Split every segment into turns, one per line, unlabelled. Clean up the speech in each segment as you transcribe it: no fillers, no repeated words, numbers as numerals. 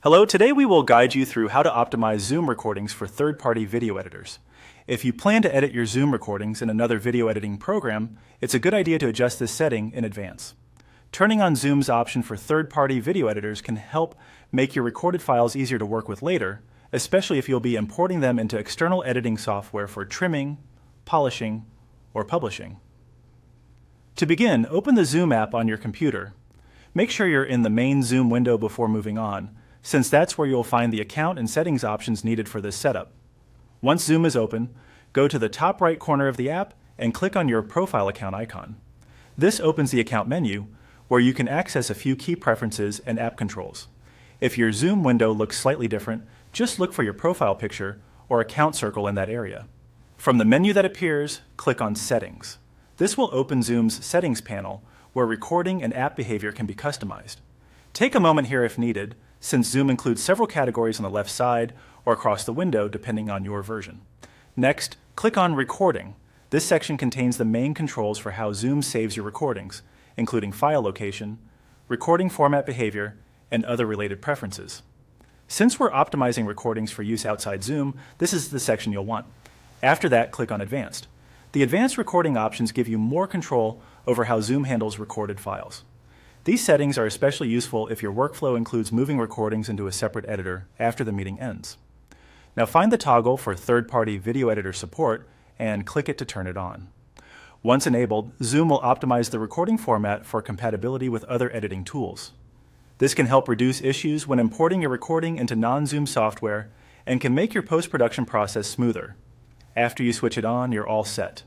Hello, today we will guide you through how to optimize Zoom recordings for third-party video editors. If you plan to edit your Zoom recordings in another video editing program, it's a good idea to adjust this setting in advance. Turning on Zoom's option for third-party video editors can help make your recorded files easier to work with later, especially if you'll be importing them into external editing software for trimming, polishing, or publishing. To begin, open the Zoom app on your computer. Make sure you're in the main Zoom window before moving on, since that's where you'll find the account and settings options needed for this setup. Once Zoom is open, go to the top right corner of the app and click on your profile account icon. This opens the account menu, where you can access a few key preferences and app controls. If your Zoom window looks slightly different, just look for your profile picture or account circle in that area. From the menu that appears, click on Settings. This will open Zoom's Settings panel, where recording and app behavior can be customized. Take a moment here if needed, since Zoom includes several categories on the left side or across the window depending on your version. Next, click on Recording. This section contains the main controls for how Zoom saves your recordings, including file location, recording format behavior, and other related preferences. Since we're optimizing recordings for use outside Zoom, this is the section you'll want. After that, click on Advanced. The advanced recording options give you more control over how Zoom handles recorded files. These settings are especially useful if your workflow includes moving recordings into a separate editor after the meeting ends. Now find the toggle for third-party video editor support and click it to turn it on. Once enabled, Zoom will optimize the recording format for compatibility with other editing tools. This can help reduce issues when importing your recording into non-Zoom software and can make your post-production process smoother. After you switch it on, you're all set.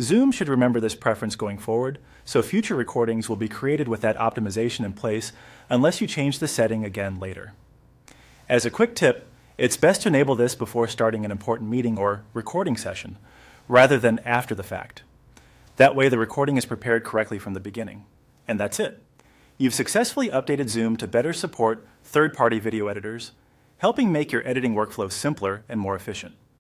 Zoom should remember this preference going forward, so future recordings will be created with that optimization in place unless you change the setting again later. As a quick tip, it's best to enable this before starting an important meeting or recording session, rather than after the fact. That way the recording is prepared correctly from the beginning. And that's it. You've successfully updated Zoom to better support third-party video editors, helping make your editing workflow simpler and more efficient.